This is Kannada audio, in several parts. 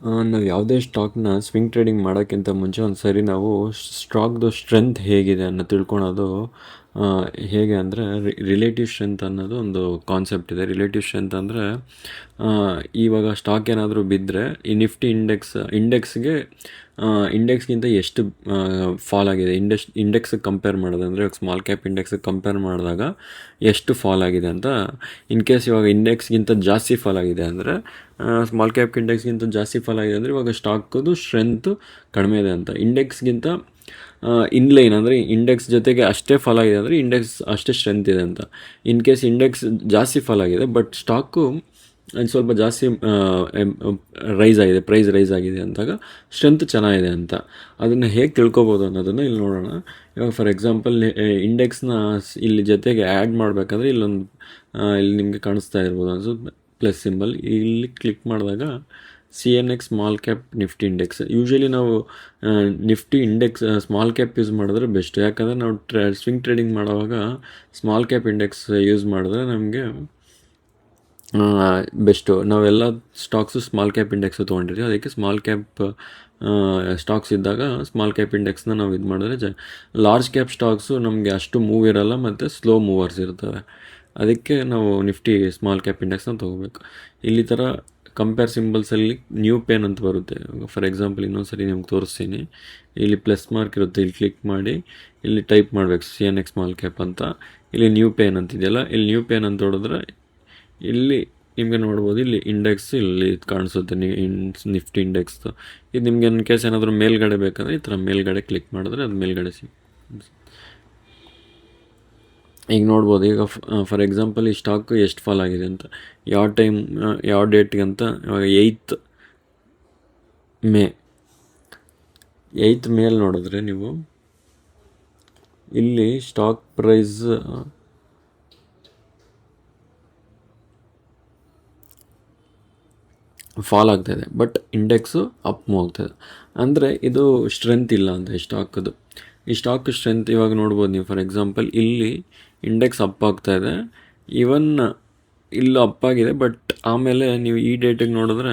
ನಾವು ಯಾವುದೇ ಸ್ಟಾಕ್ನ ಸ್ವಿಂಗ್ ಟ್ರೇಡಿಂಗ್ ಮಾಡೋಕ್ಕಿಂತ ಮುಂಚೆ ಒಂದು ಸರಿ ನಾವು ಸ್ಟಾಕ್ದು ಸ್ಟ್ರೆಂತ್ ಹೇಗಿದೆ ಅನ್ನೋ ತಿಳ್ಕೊಳೋದು ಹೇಗೆ ಅಂದರೆ ರಿಲೇಟಿವ್ ಸ್ಟ್ರೆಂತ್ ಅನ್ನೋದು ಒಂದು ಕಾನ್ಸೆಪ್ಟ್ ಇದೆ. ರಿಲೇಟಿವ್ ಸ್ಟ್ರೆಂತ್ ಅಂದರೆ ಇವಾಗ ಸ್ಟಾಕ್ ಏನಾದರೂ ಬಿದ್ದರೆ ಈ ನಿಫ್ಟಿ ಇಂಡೆಕ್ಸ್ಗಿಂತ ಎಷ್ಟು ಫಾಲ್ ಆಗಿದೆ, ಇಂಡೆಕ್ಸಿಗೆ ಕಂಪೇರ್ ಮಾಡೋದು ಅಂದರೆ ಸ್ಮಾಲ್ ಕ್ಯಾಪ್ ಇಂಡೆಕ್ಸಿಗೆ ಕಂಪೇರ್ ಮಾಡಿದಾಗ ಎಷ್ಟು ಫಾಲ್ ಆಗಿದೆ ಅಂತ. ಇನ್ ಕೇಸ್ ಇವಾಗ ಇಂಡೆಕ್ಸ್ಗಿಂತ ಜಾಸ್ತಿ ಫಾಲ್ ಆಗಿದೆ ಅಂದರೆ, ಸ್ಮಾಲ್ ಕ್ಯಾಪ್ ಇಂಡೆಕ್ಸ್ಗಿಂತ ಜಾಸ್ತಿ ಫಾಲ್ ಆಗಿದೆ ಅಂದರೆ ಇವಾಗ ಸ್ಟಾಕದು ಸ್ಟ್ರೆಂತು ಕಡಿಮೆ ಇದೆ ಅಂತ. ಇಂಡೆಕ್ಸ್ಗಿಂತ ಇನ್ಲೈನ್ ಅಂದರೆ ಇಂಡೆಕ್ಸ್ ಜೊತೆಗೆ ಅಷ್ಟೇ ಫಾಲ್ ಆಗಿದೆ ಅಂದರೆ ಇಂಡೆಕ್ಸ್ ಅಷ್ಟೇ ಸ್ಟ್ರೆಂತ್ ಇದೆ ಅಂತ. ಇನ್ ಕೇಸ್ ಇಂಡೆಕ್ಸ್ ಜಾಸ್ತಿ ಫಾಲ್ ಆಗಿದೆ ಬಟ್ ಸ್ಟಾಕು ಸ್ವಲ್ಪ ಜಾಸ್ತಿ ಪ್ರೈಸ್ ರೈಸ್ ಆಗಿದೆ ಅಂದಾಗ ಸ್ಟ್ರೆಂತ್ ಚೆನ್ನಾಗಿದೆ ಅಂತ. ಅದನ್ನು ಹೇಗೆ ತಿಳ್ಕೊಬೋದು ಅನ್ನೋದನ್ನು ಇಲ್ಲಿ ನೋಡೋಣ. ಇವಾಗ ಫಾರ್ ಎಕ್ಸಾಂಪಲ್ ಇಂಡೆಕ್ಸ್ನ ಇಲ್ಲಿ ಜೊತೆಗೆ ಆ್ಯಡ್ ಮಾಡಬೇಕಂದ್ರೆ ಇಲ್ಲಿ ನಿಮಗೆ ಕಾಣಿಸ್ತಾ ಇರ್ಬೋದು ಅನ್ಸುತ್ತೆ ಪ್ಲಸ್ ಸಿಂಬಲ್. ಇಲ್ಲಿ ಕ್ಲಿಕ್ ಮಾಡಿದಾಗ CNX small cap nifty index. Usually ನಾವು nifty index small cap use ಮಾಡಿದ್ರೆ ಬೆಸ್ಟ್. ಯಾಕಂದರೆ ನಾವು ಸ್ವಿಂಗ್ ಟ್ರೇಡಿಂಗ್ ಮಾಡುವಾಗ ಸ್ಮಾಲ್ ಕ್ಯಾಪ್ ಇಂಡೆಕ್ಸ್ ಯೂಸ್ ಮಾಡಿದ್ರೆ ನಮಗೆ ಬೆಸ್ಟು. ನಾವೆಲ್ಲ ಸ್ಟಾಕ್ಸು ಸ್ಮಾಲ್ ಕ್ಯಾಪ್ ಇಂಡೆಕ್ಸು ತೊಗೊಂಡಿರ್ತೀವಿ, ಅದಕ್ಕೆ ಸ್ಮಾಲ್ ಕ್ಯಾಪ್ ಸ್ಟಾಕ್ಸ್ ಇದ್ದಾಗ ಸ್ಮಾಲ್ ಕ್ಯಾಪ್ ಇಂಡೆಕ್ಸ್ನ ನಾವು ಇದು ಮಾಡಿದ್ರೆ ಲಾರ್ಜ್ ಕ್ಯಾಪ್ ಸ್ಟಾಕ್ಸು ನಮಗೆ ಅಷ್ಟು ಮೂವ್ ಇರೋಲ್ಲ ಮತ್ತು ಸ್ಲೋ ಮೂವರ್ಸ್ ಇರ್ತವೆ. ಅದಕ್ಕೆ ನಾವು ನಿಫ್ಟಿ ಸ್ಮಾಲ್ ಕ್ಯಾಪ್ ಇಂಡೆಕ್ಸ್ನ ತೊಗೋಬೇಕು. ಇಲ್ಲಿ ಥರ ಕಂಪೇರ್ ಸಿಂಬಲ್ಸಲ್ಲಿ ನ್ಯೂ ಪೇನ್ ಅಂತ ಬರುತ್ತೆ. ಫಾರ್ ಎಕ್ಸಾಂಪಲ್ ಇನ್ನೊಂದು ಸರಿ ನಿಮ್ಗೆ ತೋರಿಸ್ತೀನಿ. ಇಲ್ಲಿ ಪ್ಲಸ್ ಮಾರ್ಕ್ ಇರುತ್ತೆ, ಇಲ್ಲಿ ಕ್ಲಿಕ್ ಮಾಡಿ ಇಲ್ಲಿ ಟೈಪ್ ಮಾಡಬೇಕು CNX ಸ್ಮಾಲ್ ಕ್ಯಾಪ್ ಅಂತ. ಇಲ್ಲಿ ನ್ಯೂ ಪೇನ್ ಅಂತಿದೆಯಲ್ಲ, ಇಲ್ಲಿ ನ್ಯೂ ಪೇನ್ ಅಂತ ಹೊಡೆದ್ರೆ ಇಲ್ಲಿ ನಿಮಗೆ ನೋಡ್ಬೋದು, ಇಲ್ಲಿ ಇಂಡೆಕ್ಸ್ ಇಲ್ಲಿ ಕಾಣಿಸುತ್ತೆ ನಿಫ್ಟಿ ಇಂಡೆಕ್ಸ್ದು. ಇದು ನಿಮ್ಗೆ ಇನ್ ಕೇಸ್ ಏನಾದರೂ ಮೇಲ್ಗಡೆ ಬೇಕಂದರೆ ಈ ಥರ ಮೇಲ್ಗಡೆ ಕ್ಲಿಕ್ ಮಾಡಿದ್ರೆ ಅದು ಮೇಲ್ಗಡೆ ಈಗ ನೋಡ್ಬೋದು. ಈಗ ಫಾರ್ ಎಕ್ಸಾಂಪಲ್ ಈ ಸ್ಟಾಕು ಎಷ್ಟು ಫಾಲ್ ಆಗಿದೆ ಅಂತ, ಯಾವ ಡೇಟ್ಗೆ ಅಂತ. ಇವಾಗ 8 ಮೇ ನೋಡಿದ್ರೆ ನೀವು ಇಲ್ಲಿ ಸ್ಟಾಕ್ ಪ್ರೈಸ್ ಫಾಲ್ ಆಗ್ತಾಯಿದೆ ಬಟ್ ಇಂಡೆಕ್ಸು ಅಪ್ ಮೂವ್ ಆಗ್ತಾಯಿದೆ. ಅಂದರೆ ಇದು ಸ್ಟ್ರೆಂತ್ ಇಲ್ಲ ಅಂತ ಈ ಸ್ಟಾಕ್ ಸ್ಟ್ರೆಂತ್. ಇವಾಗ ನೋಡ್ಬೋದು ನೀವು ಫಾರ್ ಎಕ್ಸಾಂಪಲ್ ಇಲ್ಲಿ ಇಂಡೆಕ್ಸ್ ಅಪ್ ಆಗ್ತಾಯಿದೆ, ಈವನ್ ಇಲ್ಲೂ ಅಪ್ ಆಗಿದೆ. ಬಟ್ ಆಮೇಲೆ ನೀವು ಈ ಡೇಟಿಗೆ ನೋಡಿದ್ರೆ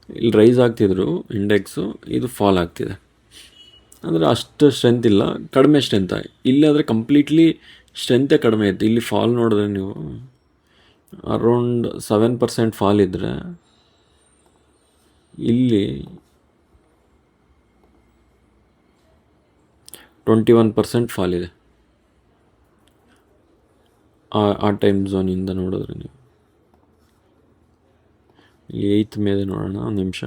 ಇಲ್ಲಿ ರೈಸ್ ಆಗ್ತಿದ್ರು ಇಂಡೆಕ್ಸು, ಇದು ಫಾಲ್ ಆಗ್ತಿದೆ. ಅಂದರೆ ಅಷ್ಟು ಸ್ಟ್ರೆಂತ್ ಇಲ್ಲ, ಕಡಿಮೆ ಸ್ಟ್ರೆಂತ್. ಇಲ್ಲಾದರೆ ಕಂಪ್ಲೀಟ್ಲಿ ಸ್ಟ್ರೆಂತೇ ಕಡಿಮೆ ಇತ್ತು. ಇಲ್ಲಿ ಫಾಲ್ ನೋಡಿದ್ರೆ ನೀವು ಅರೌಂಡ್ 7% ಫಾಲ್ ಇದ್ದರೆ ಇಲ್ಲಿ 21% ಫಾಲ್ ಇದೆ. ಆ ಟೈಮ್ ಝೋನಿಂದ ನೋಡಿದ್ರೆ ನೀವು ಇಲ್ಲಿ 8 ಮೇ ನೋಡೋಣ, ಒಂದು ನಿಮಿಷ.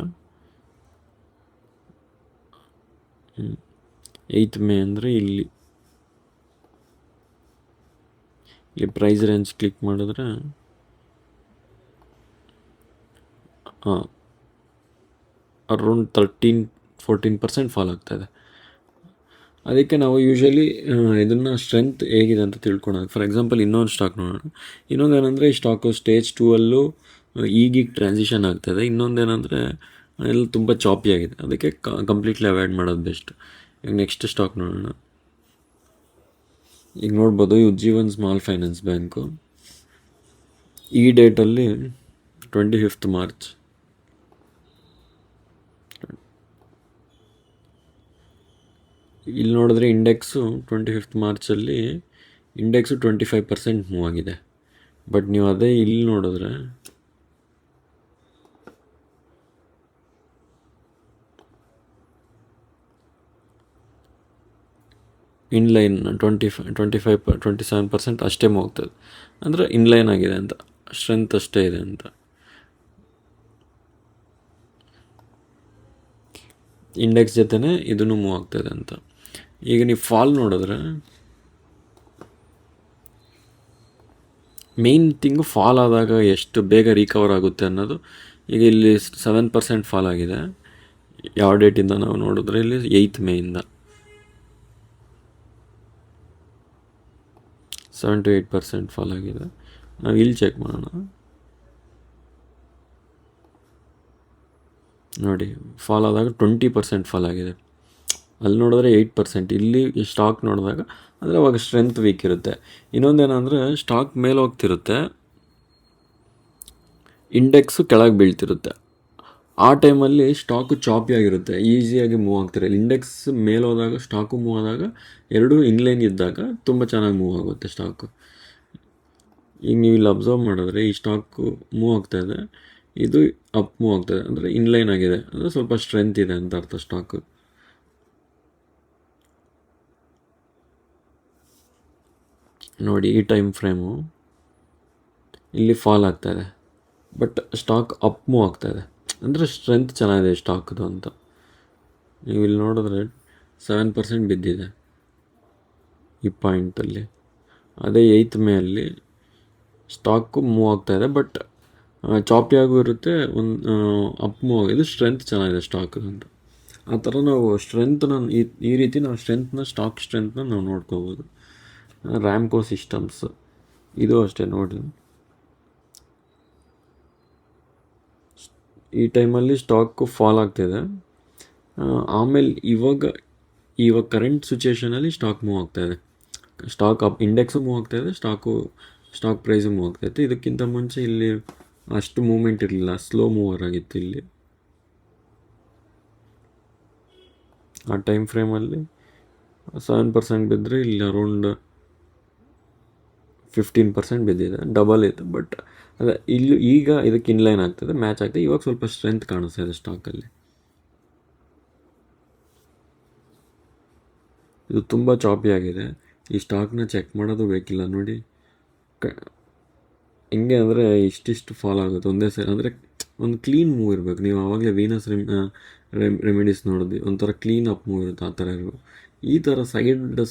8 ಮೇ ಅಂದರೆ ಇಲ್ಲಿ ಪ್ರೈಸ್ ರೇಂಜ್ ಕ್ಲಿಕ್ ಮಾಡಿದ್ರೆ ಅರೌಂಡ್ 13-14% ಫಾಲ್ ಆಗ್ತಾಯಿದೆ. ಅದಕ್ಕೆ ನಾವು ಯೂಶ್ವಲಿ ಇದನ್ನು ಸ್ಟ್ರೆಂತ್ ಹೇಗಿದೆ ಅಂತ ತಿಳ್ಕೊಳೋದು. ಫಾರ್ ಎಕ್ಸಾಂಪಲ್ ಇನ್ನೊಂದು ಸ್ಟಾಕ್ ನೋಡೋಣ. ಇನ್ನೊಂದೇನೆಂದರೆ ಈ ಸ್ಟಾಕು ಸ್ಟೇಜ್ 2 ಈಗೀಗ ಟ್ರಾನ್ಸಿಷನ್ ಆಗ್ತಾಯಿದೆ. ಇನ್ನೊಂದೇನೆಂದರೆ ಎಲ್ಲ ತುಂಬ ಚಾಪಿ ಆಗಿದೆ, ಅದಕ್ಕೆ ಕಂಪ್ಲೀಟ್ಲಿ ಅವಾಯ್ಡ್ ಮಾಡೋದು ಬೆಸ್ಟ್. ಈಗ ನೆಕ್ಸ್ಟ್ ಸ್ಟಾಕ್ ನೋಡೋಣ. ಈಗ ನೋಡ್ಬೋದು ಉಜ್ಜೀವನ್ ಸ್ಮಾಲ್ ಫೈನಾನ್ಸ್ ಬ್ಯಾಂಕು. ಈ ಡೇಟಲ್ಲಿ 25 ಮಾರ್ಚ್ ಇಲ್ಲಿ ನೋಡಿದ್ರೆ ಇಂಡೆಕ್ಸು 25 ಮಾರ್ಚಲ್ಲಿ ಇಂಡೆಕ್ಸು 25% ಮೂವ್ ಆಗಿದೆ. ಬಟ್ ನೀವು ಅದೇ ಇಲ್ಲಿ ನೋಡಿದ್ರೆ ಇನ್ಲೈನ್ 27% ಅಷ್ಟೇ ಮೂವ್ ಆಗ್ತದೆ. ಅಂದರೆ ಇನ್ಲೈನ್ ಆಗಿದೆ ಅಂತ, ಸ್ಟ್ರೆಂತ್ ಅಷ್ಟೇ ಇದೆ ಅಂತ. ಇಂಡೆಕ್ಸ್ ಜೊತೆನೇ ಇದನ್ನು ಮೂವ್ ಆಗ್ತಾಯಿದೆ ಅಂತ. ಈಗ ನೀವು ಫಾಲ್ ನೋಡಿದ್ರೆ ಮೇನ್ ಥಿಂಗು ಫಾಲ್ ಆದಾಗ ಎಷ್ಟು ಬೇಗ ರಿಕವರ್ ಆಗುತ್ತೆ ಅನ್ನೋದು. ಈಗ ಇಲ್ಲಿ 7% ಫಾಲ್ ಆಗಿದೆ. ಯಾವ ಡೇಟಿಂದ ನಾವು ನೋಡಿದ್ರೆ ಇಲ್ಲಿ 8 ಮೇಯಿಂದ 7-8% ಫಾಲ್ ಆಗಿದೆ. ನಾವು ಇಲ್ಲಿ ಚೆಕ್ ಮಾಡೋಣ. ನೋಡಿ, ಫಾಲ್ ಆದಾಗ 20% ಫಾಲ್ ಆಗಿದೆ. ಅಲ್ಲಿ ನೋಡಿದ್ರೆ 8%. ಇಲ್ಲಿ ಸ್ಟಾಕ್ ನೋಡಿದಾಗ ಅಂದರೆ ಅವಾಗ ಸ್ಟ್ರೆಂತ್ ವೀಕ್ ಇರುತ್ತೆ. ಇನ್ನೊಂದೇನೆಂದರೆ ಸ್ಟಾಕ್ ಮೇಲೆ ಹೋಗ್ತಿರುತ್ತೆ, ಇಂಡೆಕ್ಸು ಕೆಳಗೆ ಬೀಳ್ತಿರುತ್ತೆ. ಆ ಟೈಮಲ್ಲಿ ಸ್ಟಾಕು ಚಾಪಿ ಆಗಿರುತ್ತೆ, ಈಸಿಯಾಗಿ ಮೂವ್ ಆಗ್ತಿರಲ್ಲ. ಇಂಡೆಕ್ಸ್ ಮೇಲೆ ಹೋದಾಗ ಸ್ಟಾಕು ಮೂವ್ ಆದಾಗ ಎರಡೂ ಇನ್ಲೈನ್ ಇದ್ದಾಗ ತುಂಬ ಚೆನ್ನಾಗಿ ಮೂವ್ ಆಗುತ್ತೆ ಸ್ಟಾಕು. ಈಗ ನೀವು ಇಲ್ಲಿ ಅಬ್ಸರ್ವ್ ಮಾಡಿದ್ರೆ ಈ ಸ್ಟಾಕು ಮೂವ್ ಆಗ್ತಾ ಇದೆ, ಇದು ಅಪ್ ಮೂವ್ ಆಗ್ತಾಯಿದೆ, ಅಂದರೆ ಇನ್ಲೈನ್ ಆಗಿದೆ, ಅಂದರೆ ಸ್ವಲ್ಪ ಸ್ಟ್ರೆಂತ್ ಇದೆ ಅಂತ ಅರ್ಥ ಸ್ಟಾಕು. ನೋಡಿ ಈ ಟೈಮ್ ಫ್ರೇಮು ಇಲ್ಲಿ ಫಾಲ್ ಆಗ್ತಾಯಿದೆ, ಬಟ್ ಸ್ಟಾಕ್ ಅಪ್ ಮೂವ್ ಆಗ್ತಾಯಿದೆ, ಅಂದರೆ ಸ್ಟ್ರೆಂತ್ ಚೆನ್ನಾಗಿದೆ ಸ್ಟಾಕ್ದು ಅಂತ. ನೀವು ಇಲ್ಲಿ ನೋಡಿದ್ರೆ 7% ಬಿದ್ದಿದೆ ಈ ಪಾಯಿಂಟಲ್ಲಿ. ಅದೇ 8th ಮೇಯಲ್ಲಿ ಸ್ಟಾಕು ಮೂವ್ ಆಗ್ತಾಯಿದೆ, ಬಟ್ ಚಾಪಿಯಾಗೂ ಇರುತ್ತೆ, ಒಂದು ಅಪ್ ಮೂವ್ ಆಗಿದೆ, ಸ್ಟ್ರೆಂತ್ ಚೆನ್ನಾಗಿದೆ ಸ್ಟಾಕ್ದು ಅಂತ. ಆ ಥರ ನಾವು ಸ್ಟ್ರೆಂತ್ನ ಈ ರೀತಿ ನಾವು ಸ್ಟಾಕ್ ಸ್ಟ್ರೆಂತ್ನ ನಾವು ನೋಡ್ಕೋಬೋದು. ರ್ಯಾಮ್ಕೋ ಸಿಸ್ಟಮ್ಸ್ ಇದು ಅಷ್ಟೇ ನೋಡಿ. ಈ ಟೈಮಲ್ಲಿ ಸ್ಟಾಕು ಫಾಲ್ ಆಗ್ತಿದೆ, ಆಮೇಲೆ ಇವಾಗ ಕರೆಂಟ್ ಸಿಚುವೇಷನಲ್ಲಿ ಸ್ಟಾಕ್ ಮೂವ್ ಆಗ್ತಾಯಿದೆ. ಸ್ಟಾಕ್ ಅಪ್ ಇಂಡೆಕ್ಸು ಮೂವ್ ಆಗ್ತಾಯಿದೆ, ಸ್ಟಾಕ್ ಪ್ರೈಸು ಮೂವ್ ಆಗ್ತಾಯಿತ್ತು. ಇದಕ್ಕಿಂತ ಮುಂಚೆ ಇಲ್ಲಿ ಅಷ್ಟು ಮೂವ್ಮೆಂಟ್ ಇರಲಿಲ್ಲ, ಸ್ಲೋ ಮೂವರ್ ಆಗಿತ್ತು ಇಲ್ಲಿ. ಆ ಟೈಮ್ ಫ್ರೇಮಲ್ಲಿ 7% ಬಿದ್ದರೆ ಇಲ್ಲಿ ಅರೌಂಡ್ 15% ಬಿದ್ದಿದೆ, ಡಬಲ್ ಇದೆ. ಬಟ್ ಅದೇ ಈಗ ಇದಕ್ಕೆ ಇನ್ಲೈನ್ ಆಗ್ತದೆ, ಮ್ಯಾಚ್ ಆಗ್ತದೆ. ಇವಾಗ ಸ್ವಲ್ಪ ಸ್ಟ್ರೆಂತ್ ಕಾಣಿಸ್ತಾ ಇದೆ ಸ್ಟಾಕಲ್ಲಿ. ಇದು ತುಂಬ ಚಾಪಿ ಆಗಿದೆ. ಈ ಸ್ಟಾಕ್ನ ಚೆಕ್ ಮಾಡೋದು ಬೇಕಿಲ್ಲ ನೋಡಿ. ಹೆಂಗೆ ಅಂದರೆ ಇಷ್ಟಿಷ್ಟು ಫಾಲ್ ಆಗುತ್ತೆ ಒಂದೇ ಸರಿ, ಅಂದರೆ ಒಂದು ಕ್ಲೀನ್ ಮೂವ್ ಇರಬೇಕು. ನೀವು ಆವಾಗಲೇ ವೀನಸ್ ರೆಮಿಡೀಸ್ ನೋಡಿದ್ವಿ, ಒಂಥರ ಕ್ಲೀನ್ ಅಪ್ ಮೂವ್ ಇರುತ್ತೆ, ಆ ಥರ ಇರಬೇಕು. ಈ ಥರ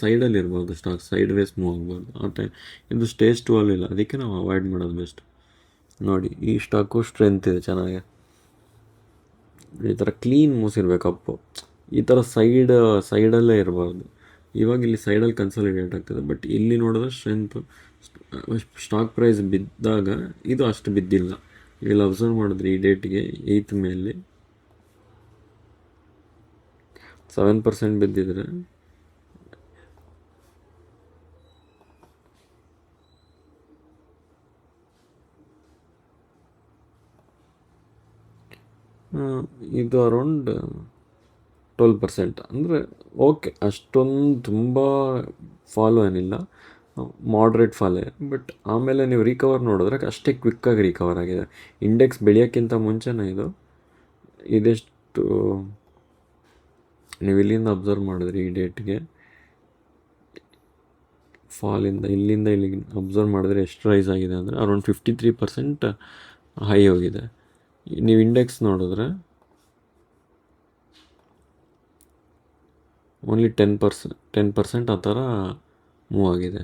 ಸೈಡಲ್ಲಿ ಇರ್ಬಾರ್ದು ಸ್ಟಾಕ್, ಸೈಡ್ ವೇಸ್ ಮೂವ್ ಆಗ್ಬಾರ್ದು ಆ ಟೈಮ್. ಇದು ಸ್ಟೇಜ್ 2 ಅಲ್ಲಿಲ್ಲ, ಅದಕ್ಕೆ ನಾವು ಅವಾಯ್ಡ್ ಮಾಡೋದು ಬೆಸ್ಟ್. ನೋಡಿ ಈ ಸ್ಟಾಕು ಸ್ಟ್ರೆಂತ್ ಇದೆ ಚೆನ್ನಾಗಿ, ಈ ಥರ ಕ್ಲೀನ್ ಮೂವ್ಸ್ ಇರಬೇಕು ಅಪ್ಪು. ಈ ಥರ ಸೈಡಲ್ಲೇ ಇರಬಾರ್ದು. ಇವಾಗ ಇಲ್ಲಿ ಸೈಡಲ್ಲಿ ಕನ್ಸಾಲಿಡೇಟ್ ಆಗ್ತದೆ, ಬಟ್ ಇಲ್ಲಿ ನೋಡಿದ್ರೆ ಸ್ಟ್ರೆಂತು ಸ್ಟಾಕ್ ಪ್ರೈಸ್ ಬಿದ್ದಾಗ ಇದು ಅಷ್ಟು ಬಿದ್ದಿಲ್ಲ. ಇಲ್ಲಿ ಅಬ್ಸರ್ವ್ ಮಾಡಿದ್ರೆ ಈ ಡೇಟ್ಗೆ 8th ಮೇಲೆ 7% ಬಿದ್ದಿದ್ರೆ ಇದು ಅರೌಂಡ್ 12%, ಅಂದರೆ ಓಕೆ, ಅಷ್ಟೊಂದು ತುಂಬ ಫಾಲೋ ಏನಿಲ್ಲ, ಮಾಡ್ರೇಟ್ ಫಾಲೇ. ಬಟ್ ಆಮೇಲೆ ನೀವು ರಿಕವರ್ ನೋಡಿದ್ರೆ ಅಷ್ಟೇ ಕ್ವಿಕ್ಕಾಗಿ ರಿಕವರ್ ಆಗಿದೆ. ಇಂಡೆಕ್ಸ್ ಬೆಳೆಯೋಕ್ಕಿಂತ ಮುಂಚೆನೇ ಇದೆಷ್ಟು ನೀವು ಇಲ್ಲಿಂದ ಅಬ್ಸರ್ವ್ ಮಾಡಿದ್ರಿ ಈ ಡೇಟ್ಗೆ ಇಲ್ಲಿಂದ ಇಲ್ಲಿಗೆ ಅಬ್ಸರ್ವ್ ಮಾಡಿದ್ರೆ ಎಷ್ಟು ರೈಸ್ ಆಗಿದೆ ಅಂದರೆ ಅರೌಂಡ್ 53% ಹೈ ಹೋಗಿದೆ. ನೀವು ಇಂಡೆಕ್ಸ್ ನೋಡಿದ್ರೆ ಓನ್ಲಿ 10% ಆ ಥರ ಮೂವ್ ಆಗಿದೆ.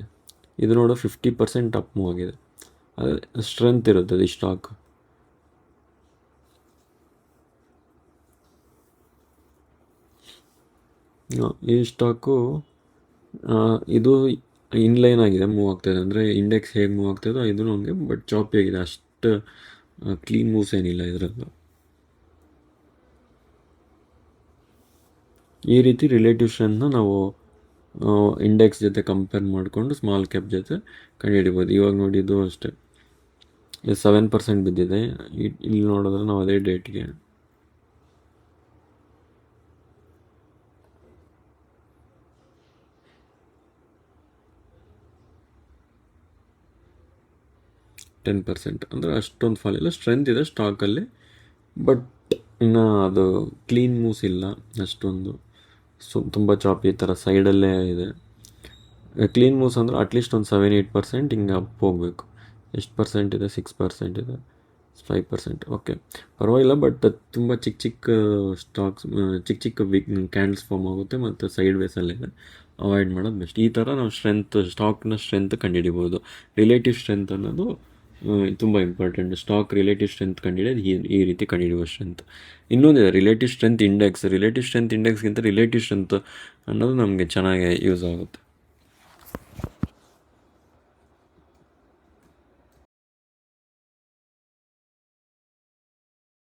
ಇದು ನೋಡೋ 50% ಅಪ್ ಮೂವ್ ಆಗಿದೆ. ಅದೇ ಸ್ಟ್ರೆಂತ್ ಇರುತ್ತೆ ಈ ಸ್ಟಾಕ್. ಈ ಸ್ಟಾಕು ಇದು ಇನ್ಲೈನ್ ಆಗಿದೆ, ಮೂವ್ ಆಗ್ತಾಯಿದೆ, ಅಂದರೆ ಇಂಡೆಕ್ಸ್ ಹೇಗೆ ಮೂವ್ ಆಗ್ತಾಯಿದೋ ಇದು ಹಂಗೆ, ಬಟ್ ಚಾಪಿ ಆಗಿದೆ, ಅಷ್ಟು ಕ್ಲೀನ್ ಮೂವ್ಸ್ ಏನಿಲ್ಲ ಇದರದ್ದು. ಈ ರೀತಿ ರಿಲೇಟಿವ್ ಸ್ಟ್ರೆಂತ್ನ ನಾವು ಇಂಡೆಕ್ಸ್ ಜೊತೆ ಕಂಪೇರ್ ಮಾಡಿಕೊಂಡು ಸ್ಮಾಲ್ ಕ್ಯಾಪ್ ಜೊತೆ ಕಂಡುಹಿಡಿಬೋದು. ಇವಾಗ ನೋಡಿದ್ದು ಅಷ್ಟೇ 7% ಬಿದ್ದಿದೆ. ಇಲ್ಲಿ ನೋಡಿದ್ರೆ ನಾವು ಅದೇ ಡೇಟ್ಗೆ %10, ಅಂದರೆ ಅಷ್ಟೊಂದು ಫಾಲ್ ಇಲ್ಲ, ಸ್ಟ್ರೆಂತ್ ಇದೆ ಸ್ಟಾಕಲ್ಲಿ. ಬಟ್ ಇನ್ನು ಅದು ಕ್ಲೀನ್ ಮೂವ್ಸ್ ಇಲ್ಲ ಅಷ್ಟೊಂದು, ತುಂಬ ಚಾಪಿ ಈ ಥರ ಸೈಡಲ್ಲೇ ಇದೆ. ಕ್ಲೀನ್ ಮೂವ್ಸ್ ಅಂದರೆ ಅಟ್ಲೀಸ್ಟ್ ಒಂದು 7-8% ಹಿಂಗೆ ಅಪ್ ಹೋಗಬೇಕು. ಎಷ್ಟು ಪರ್ಸೆಂಟ್ ಇದೆ? 6% ಇದೆ, 5%. ಓಕೆ, ಪರವಾಗಿಲ್ಲ. ಬಟ್ ತುಂಬ ಚಿಕ್ಕ ಸ್ಟಾಕ್ಸ್, ಚಿಕ್ಕ ಬಿಗ್ ಕ್ಯಾಂಡಲ್ಸ್ ಫಾರ್ಮ್ ಆಗುತ್ತೆ, ಮತ್ತು ಸೈಡ್ ವೇಸಲ್ಲಿದೆ, ಅವಾಯ್ಡ್ ಮಾಡೋದು ಬೆಸ್ಟ್. ಈ ಥರ ನಾವು ಸ್ಟಾಕ್ನ ಸ್ಟ್ರೆಂತ್ ಕಂಡುಹಿಡಿಬೋದು. ರಿಲೇಟಿವ್ ಸ್ಟ್ರೆಂತ್ ಅನ್ನೋದು ತುಂಬ ಇಂಪಾರ್ಟೆಂಟ್. ಸ್ಟಾಕ್ ರಿಲೇಟಿವ್ ಸ್ಟ್ರೆಂತ್ ಕಂಡುಹಿಡಿಯೋದು ಈ ರೀತಿ ಕಂಡುಹಿಡಿಯುವ ಸ್ಟ್ರೆಂತ್. ಇನ್ನೊಂದಿದೆ ರಿಲೇಟಿವ್ ಸ್ಟ್ರೆಂತ್ ಇಂಡೆಕ್ಸ್ಗಿಂತ ರಿಲೇಟಿವ್ ಸ್ಟ್ರೆಂತ್ ಅನ್ನೋದು ನಮಗೆ ಚೆನ್ನಾಗಿ ಯೂಸ್ ಆಗುತ್ತೆ.